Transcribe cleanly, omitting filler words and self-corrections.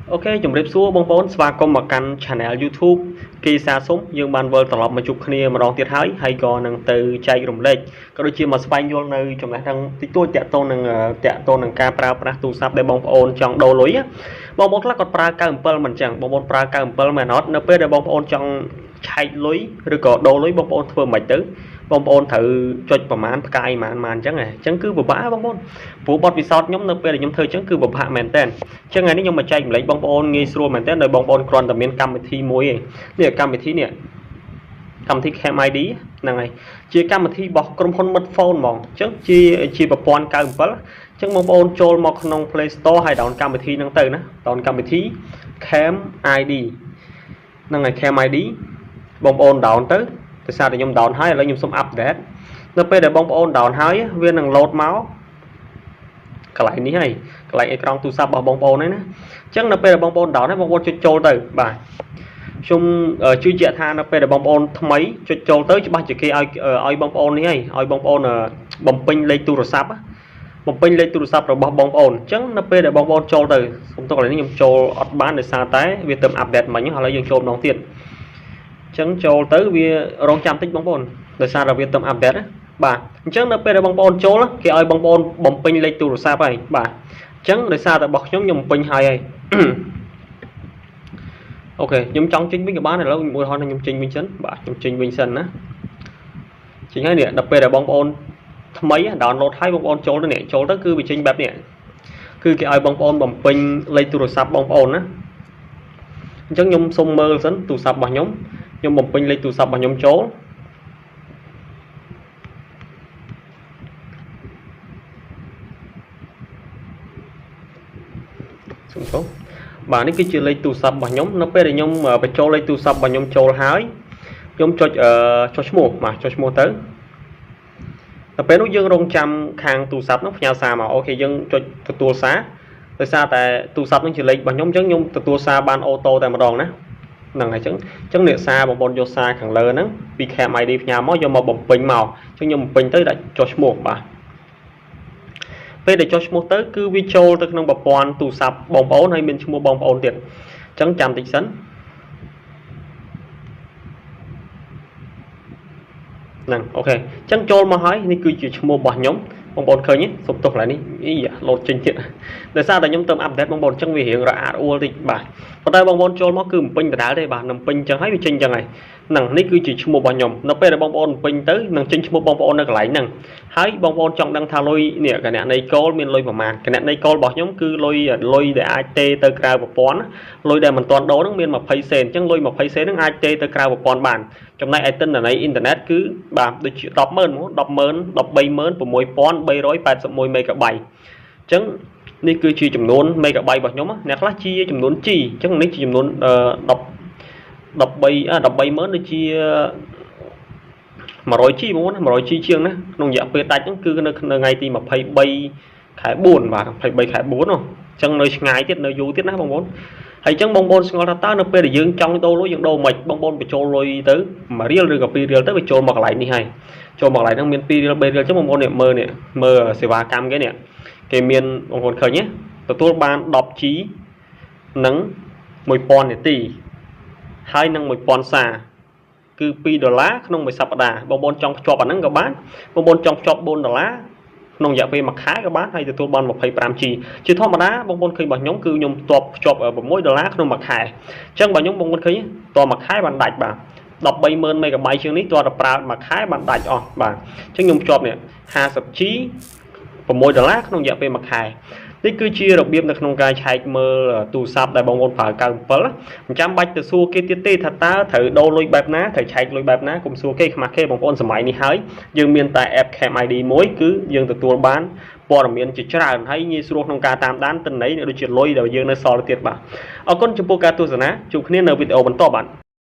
Ok, chúng rệp xua bong bóng và có một kênh channel YouTube kỳ xa súng dương bàn vợ tập lập mà chụp khnia mà đón tiết hay còn năng từ chạy rồng lệch có đôi chia mà spy vô nơi trong lại đang tích tôi tẹt tôn năng ca pra tu sắp để bong ôn trong đầu lối á bong bóng là còn pra cao impel mình chẳng bong bóng pra cao impel mà nó p để bong ôn trong chạy lối rồi có đầu lối bong ôn vừa mạch tứ bong ôn thử choประมาณ cay mà chẳng này chẳng cứ vừa bá bong ôn phụ bọt vì sao nhóm nó p là nhóm thời chẳng cứ vừa hạ mền tên chẳng ngày nhưng mà chạy lấy bong ôn nghi xua mền tên đời bong ôn còn tầm miền cam thi muối nè cam thi nè cam thi cam ID này chia cam thi bọc cầm con mất phone mỏng chẳng chia bọc pon cao impel chẳng bong ôn trôi một trong Play Store hay đón cam thi năng từ nữa đón cam thi cam ID năng này cam ID bong ôn đón tới tại sao thì nhung đòn hái là nhung xung update nó bây giờ bong ôn đòn hái viên năng lột máu cái lại ní hay cái lại trong tu sắp bảo bong ôn đấy nè chắc nó bây giờ bong ôn đòn đấy bong ôn cho trôi từ bài chung ở chui chạy tha nó bây giờ bong ôn mấy cho trôi tới cho ba chỉ kia ai bong ôn này hay ai bong ôn bong pin lên tu rồi sắp bong pin lên tu rồi sắp rồi bong ôn chắc nó bây giờ bong ôn trôi từ không tôi lại nhung trôi bán để xa té việc tầm update mà những họ lấy dùng trôi nóng tiền chẳngចូលទៅវារងចាំតិចបងប្អូនដោយសារតែវាទំអាប់ដេតបាទអញ្ចឹងនៅពេលដែលបងប្អូនចូលគេឲ្យបងប្អូនបំពេញលេខទូរស័ព្ទហើយបាទអញ្ចឹងដោយសារតែរបស់ខ្ញុំបំពេញហើយអូខេខ្ញុំចង់ចេញវិញក៏បានឥឡូវមួយហោះខ្ញុំចេញវិញសិនបាទខ្ញុំចេញវិញសិនណាចេញហើយនេះដល់ពេលដែលបងប្អូនថ្មីដោនឡូតហើយបងប្អូនចូលទៅនេះចូលទៅគឺវាចេញបែបនេះគឺគេឲ្យបងប្អូនបំពេញលេខទូរស័ព្ទបងប្អូនណាអញ្ចឹងខ្ញុំសុំមើលសិនទូរស័ព្ទរបស់ខ្ញុំបំពេញលេខទូរស័ព្ទរបស់ខ្ញុំចូលសុំទោសបាទនេះគឺជាលេខទូរស័ព្ទរបស់ខ្ញុំនៅពេលដែលខ្ញុំបញ្ចូលលេខទូរស័ព្ទរបស់ខ្ញុំចូលហើយខ្ញុំចុចឈ្មោះបាទចុចឈ្មោះទៅដល់ពេលនោះយើងរងចាំខាងទូរស័ព្ទនោះផ្ញើសារមកអូខេយើងចុចទទួលសារដោយសារតែទូរស័ព្ទនឹងជាលេខរបស់ខ្ញុំអញ្ចឹងខ្ញុំទទួលសារបានអូតូតែម្ដងណាហ្នឹងហើយអញ្ចឹងអ្នកសារបងប្អូនយកសារខាងលើហ្នឹងពី Cam ID ផ្ញើមកយកមកបំពេញមកអញ្ចឹងខ្ញុំបំពេញទៅដាក់ចុះឈ្មោះបាទពេលដែលចុះឈ្មោះទៅគឺវាចូលទៅក្នុងប្រព័ន្ធទូរស័ព្ទបងប្អូនហើយមានឈ្មោះបងប្អូនទៀតអញ្ចឹងចាំតិចសិនហ្នឹងអូខេអញ្ចឹងចូលមកហើយនេះគឺជាឈ្មោះរបស់ខ្ញុំបងប្អូនឃើញទេសុំទោសកន្លែងនេះលោតចេញទៀតដោយសារតែខ្ញុំទៅអាប់ដេតបងប្អូនអញ្ចឹងវារៀងរអាក់អួលតិចបាទប៉ុន្តែបងប្អូនចូលមកគឺបំពេញដដែលទេបាទនឹងពេញអញ្ចឹងហើយវាចេញអញ្ចឹងហើយហ្នឹងនេះគឺជាឈ្មោះរបស់ខ្ញុំនៅពេលដែលបងប្អូនពេញទៅនឹងចេញឈ្មោះបងប្អូននៅកន្លែងហ្នឹងហើយបងប្អូនចង់ដឹងថាលុយនេះគណនីកូលមានលុយប្រមាណគណនីកូលរបស់ខ្ញុំគឺលុយដែលអាចទេទៅក្រៅប្រព័ន្ធលុយដែលមិនទាន់ដូរហ្នឹងមាន20សេនអញ្ចឹងលុយ20សេនហ្នឹងអាចទេទៅក្រៅប្រព័ន្ធបានចំណែកឯទិន្នន័យអ៊ីនធឺណិតគឺបាទដូចជា100,000 មេហ្គាបៃតអញ្ចឹងនេះគឺជាចំនួនមេហ្គាបៃរបស់ខ្ញុំអ្នកខ្លះជាចំនួន G អញ្ចឹងនេះជាចំនួន130000ដូចជា 100G ហ្មងណា 100G ជាងណាក្នុងរយៈពេលដាច់ហ្នឹងគឺនៅថ្ងៃទី23 ខែ 4 បាទ23 ខែ 4 នោះអញ្ចឹងនៅឆ្ងាយទៀតនៅយូរទៀតណាបងប្អូនហើយអញ្ចឹងបងប្អូនស្គាល់ថាតើនៅពេលដែលយើងចង់ដូរលុយយើងដូរមិនបងប្អូនបញ្ចូលលុយទៅ1រៀលឬក៏2រៀលទៅបញ្ចូលមកកន្លែងនេះហើយចូលមកកន្លែងហ្នឹងមាន2រៀល3រៀលអញ្ចឹងបងប្អូននេះមើលសេវាកម្មគេនេះគេមានបងប្អូនឃើញទេទទួលបាន 10G និង1000នាទីហើយនឹង1000សារគឺ$2ក្នុងមួយសប្តាហ៍បងប្អូនចង់ភ្ជាប់អាហ្នឹងក៏បានបងប្អូនចង់ភ្ជាប់$4ក្នុងរយៈពេលមួយខែក៏បានហើយទទួលបាន 25G ជាធម្មតាបងប្អូនឃើញរបស់ខ្ញុំគឺខ្ញុំភ្ជាប់$6ក្នុងមួយខែអញ្ចឹងបើខ្ញុំបងប្អូនឃើញតមួយខែបានដាច់បាទ 130,000 មេហ្គាបៃតជាងនេះតើប្រើមួយខែបានដាច់អស់បាទអញ្ចឹងខ្ញុំភ្ជាប់នេះ 50G $6ក្នុងរយៈពេលមួយខែនេះគឺជារបៀបនៅក្នុងការឆែកមើលទូរស័ព្ទដែលបងប្អូនប្រើ97មិនចាំបាច់ទៅសួរគេទៀតទេថាតើត្រូវដូរលុយបែបណាត្រូវឆែកលុយបែបណាកុំសួរគេខ្មាស់គេបងប្អូនសម័យនេះហើយយើងមានតែ app Cam ID មួយគឺយើងទទួលបានព័ត៌មានជាច្រើនហើយងាយស្រួលក្នុងការតាមដានទិន្នន័យដូចជាលុយដែលយើងនៅសល់ទៀតបាទអរគុណចំពោះការទស្សនាជួបគ្នានៅវីដេអូបន្តបាទ